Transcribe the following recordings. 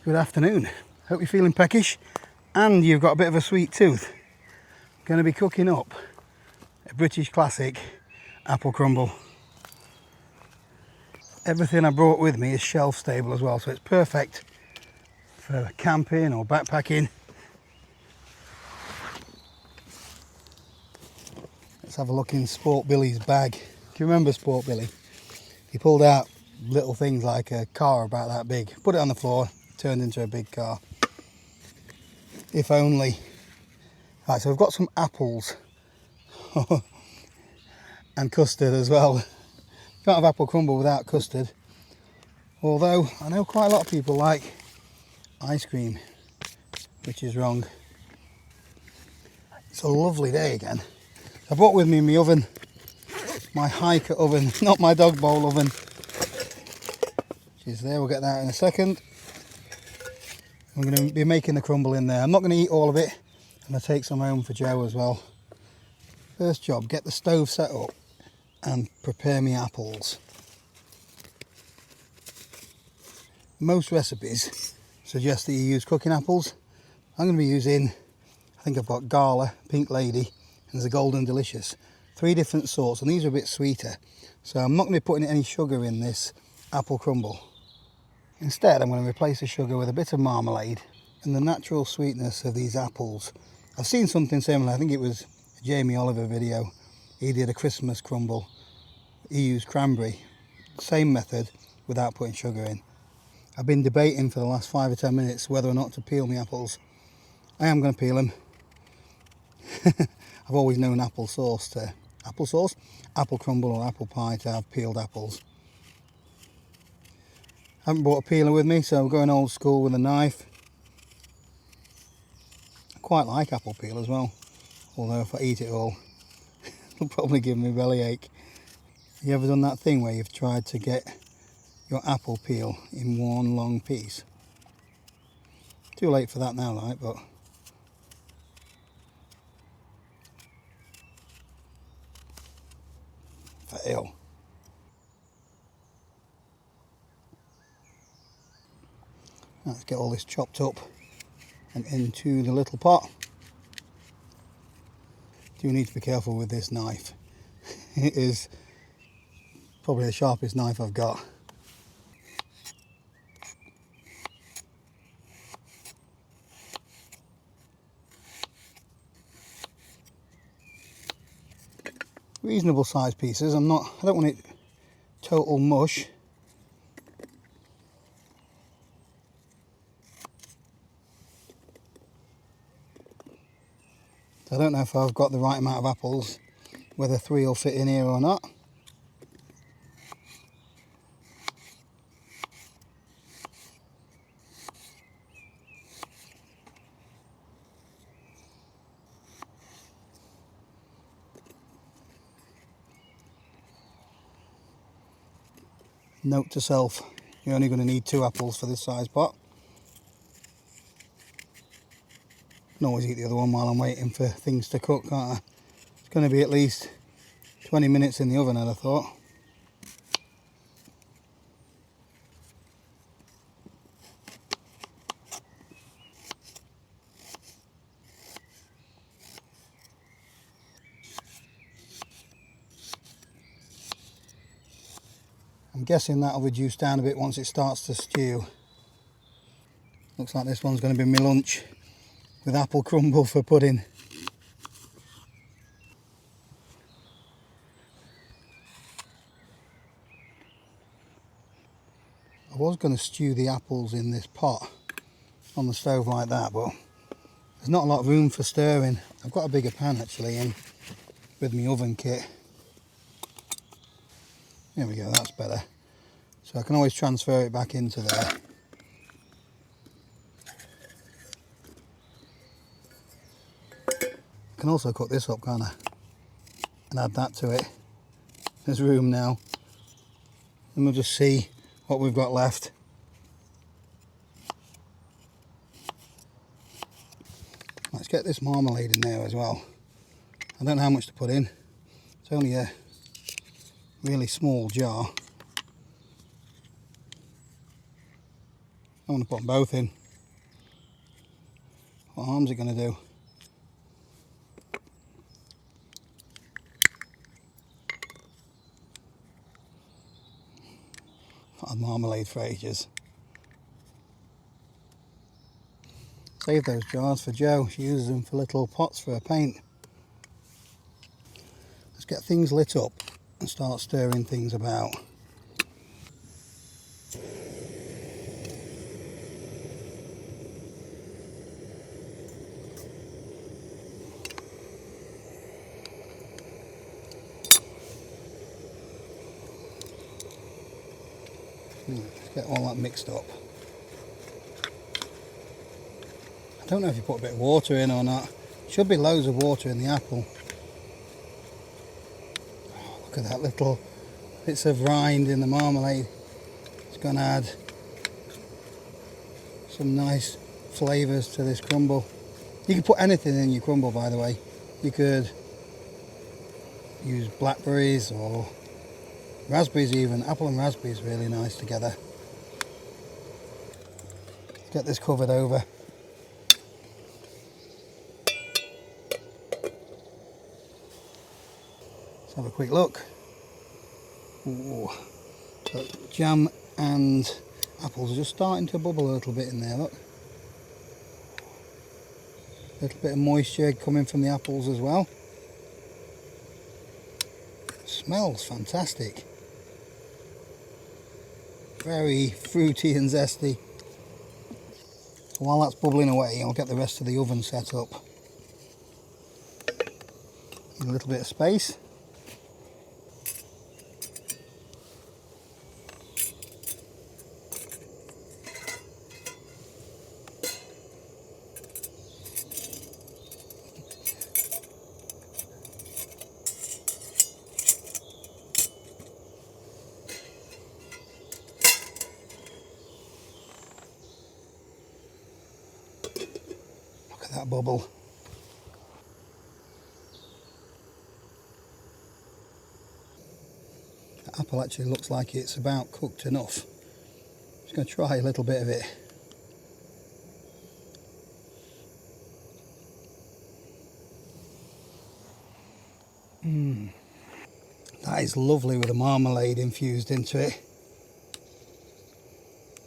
Good afternoon. Hope you're feeling peckish and you've got a bit of a sweet tooth. Going to be cooking up a British classic apple crumble. Everything I brought with me is shelf stable as well, so it's perfect for camping or backpacking. Let's have a look in Sport Billy's bag. Do you remember Sport Billy? He pulled out little things like a car about that big, put it on the floor, turned into a big car. If only. Right, so we've got some apples and custard as well. Can't have apple crumble without custard. Although I know quite a lot of people like ice cream, which is wrong. It's a lovely day again. I brought with me my oven, my Hajka oven, not my dog bowl oven, which is there. We'll get that in a second. I'm going to be making the crumble in there. I'm not going to eat all of it. I'm going to take some home for Joe as well. First job, get the stove set up and prepare me apples. Most recipes suggest that you use cooking apples. I'm going to be using, I think I've got Gala, Pink Lady, and there's a Golden Delicious. 3 different sorts, and these are a bit sweeter. So I'm not going to be putting any sugar in this apple crumble. Instead, I'm going to replace the sugar with a bit of marmalade and the natural sweetness of these apples. I've seen something similar. I think it was a Jamie Oliver video. He did a Christmas crumble. He used cranberry. Same method without putting sugar in. I've been debating for the last 5 or 10 minutes whether or not to peel my apples. I am going to peel them. I've always known apple crumble or apple pie to have peeled apples. I haven't brought a peeler with me, so I'm going old school with a knife. I quite like apple peel as well, although if I eat it all, it'll probably give me a bellyache. Have you ever done that thing where you've tried to get your apple peel in one long piece? Too late for that now, like, but fail. Let's get all this chopped up and into the little pot. Do need to be careful with this knife. It is probably the sharpest knife I've got. Reasonable sized pieces. I don't want it total mush. I don't know if I've got the right amount of apples, whether 3 will fit in here or not. Note to self, you're only going to need 2 apples for this size pot. I can always eat the other one while I'm waiting for things to cook, can't I? It's going to be at least 20 minutes in the oven, I'd have thought. I'm guessing that'll reduce down a bit once it starts to stew. Looks like this one's going to be my lunch with apple crumble for pudding. I was going to stew the apples in this pot on the stove like that, but there's not a lot of room for stirring. I've got a bigger pan actually in with my oven kit. There we go, that's better. So I can always transfer it back into there. I can also cook this up, can't I? And add that to it. There's room now. And we'll just see what we've got left. Let's get this marmalade in there as well. I don't know how much to put in. It's only a really small jar. I want to put them both in. What harm's it going to do? I've had marmalade for ages. Save those jars for Jo. She uses them for little pots for her paint. Let's get things lit up and start stirring things about. Let's get all that mixed up. I don't know if you put a bit of water in or not. Should be loads of water in the apple. Oh, look at that little bits of rind in the marmalade. It's going to add some nice flavours to this crumble. You can put anything in your crumble, by the way. You could use blackberries or raspberries even. Apple and raspberries really nice together. Get this covered over. Let's have a quick look. Ooh. So jam and apples are just starting to bubble a little bit in there, look. A little bit of moisture coming from the apples as well. Smells fantastic. Very fruity and zesty. So while that's bubbling away, I'll get the rest of the oven set up. A little bit of space. That bubble. The apple actually looks like it's about cooked enough. Just going to try a little bit of it. That is lovely with the marmalade infused into it.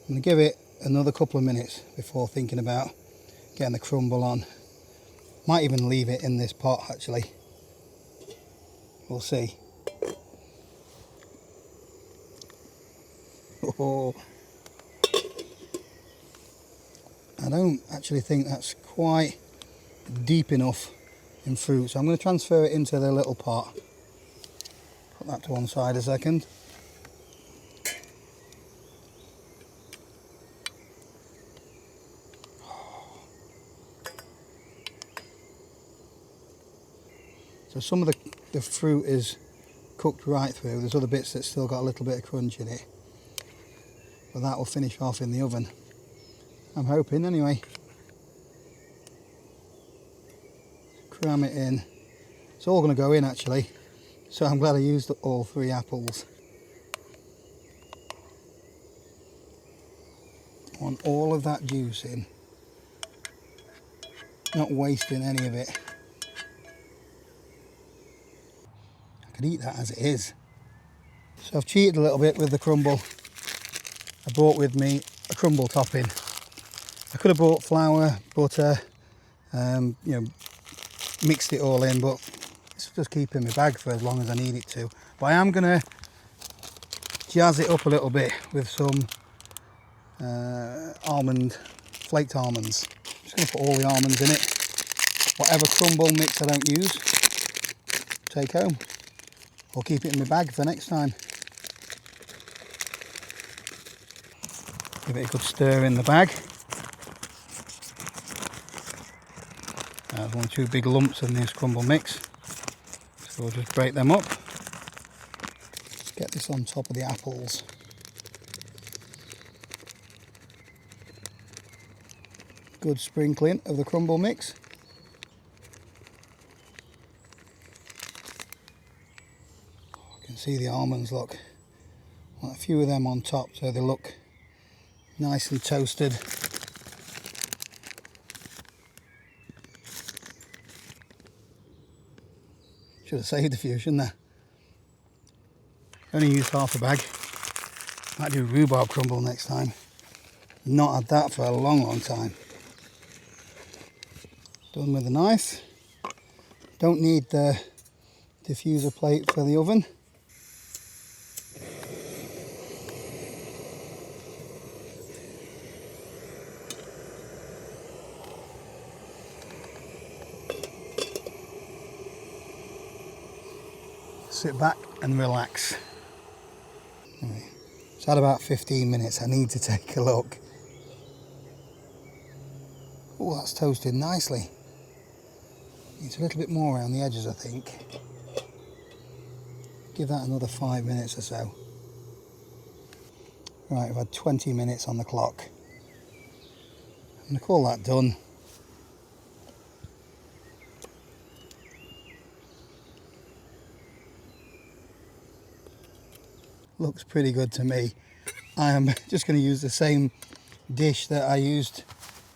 I'm going to give it another couple of minutes before thinking about getting the crumble on. Might even leave it in this pot actually. We'll see. Oh. I don't actually think that's quite deep enough in fruit, so I'm going to transfer it into the little pot. Put that to one side a second. So some of the fruit is cooked right through. There's other bits that still got a little bit of crunch in it. But that will finish off in the oven. I'm hoping anyway. Cram it in. It's all going to go in actually. So I'm glad I used all 3 apples. I want all of that juice in. Not wasting any of it. I could eat that as it is. So I've cheated a little bit with the crumble. I brought with me a crumble topping. I could have brought flour, butter, you know, mixed it all in, but it's just keeping my bag for as long as I need it to. But I am going to jazz it up a little bit with some flaked almonds. I'm just going to put all the almonds in it. Whatever crumble mix I don't use, take home. Or keep it in my bag for next time. Give it a good stir in the bag. There's 1 or 2 big lumps in this crumble mix. So we'll just break them up. Get this on top of the apples. Good sprinkling of the crumble mix. You can see the almonds, look. Want a few of them on top so they look Nice and toasted. Should have saved a few, shouldn't I? Only used half a bag. Might do rhubarb crumble next time. Not had that for a long time. Done with a knife. Don't need the diffuser plate for the oven. Sit back and relax. Right. It's had about 15 minutes. I need to take a look. Oh, that's toasted nicely. Needs a little bit more around the edges, I think. Give that another 5 minutes or so. Right, I've had 20 minutes on the clock. I'm going to call that done. Looks pretty good to me. I am just going to use the same dish that I used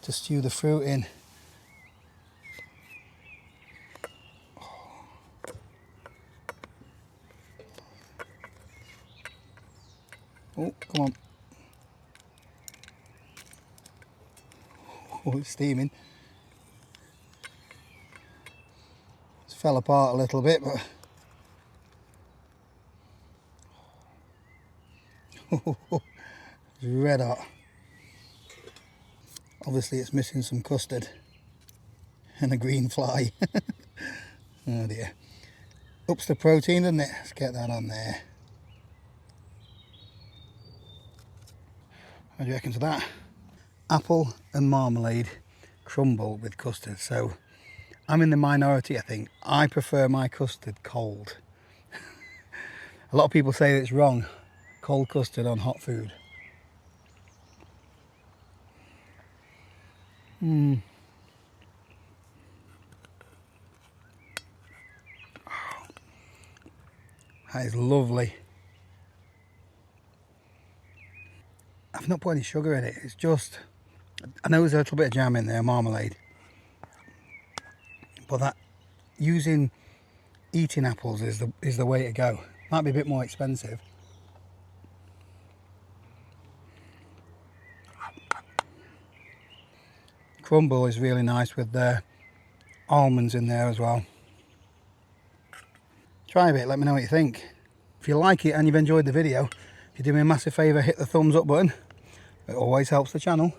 to stew the fruit in. Oh, come on. Oh, it's steaming. It's fell apart a little bit, but it's red hot. Obviously it's missing some custard and a green fly. Oh dear. Ups the protein, doesn't it? Let's get that on there. What do you reckon to that? Apple and marmalade crumble with custard. So I'm in the minority, I think. I prefer my custard cold. A lot of people say that it's wrong. Cold custard on hot food. That is lovely. I've not put any sugar in it. It's just, I know there's a little bit of jam in there, marmalade. But that, using eating apples is the way to go. Might be a bit more expensive. Crumble is really nice with the almonds in there as well. Try a bit, let me know what you think. If you like it and you've enjoyed the video, if you do me a massive favour, hit the thumbs up button. It always helps the channel.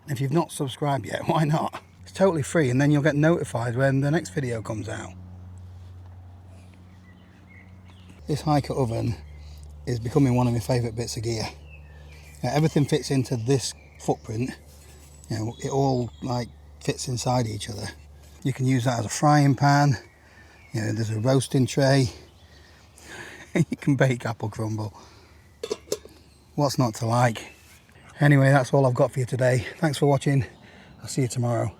And if you've not subscribed yet, why not? It's totally free, and then you'll get notified when the next video comes out. This Hajka oven is becoming one of my favourite bits of gear. Everything fits into this footprint. You know, it all like fits inside each other. You can use that as a frying pan. You know, there's a roasting tray. You can bake apple crumble. What's not to like? Anyway, that's all I've got for you today. Thanks for watching. I'll see you tomorrow.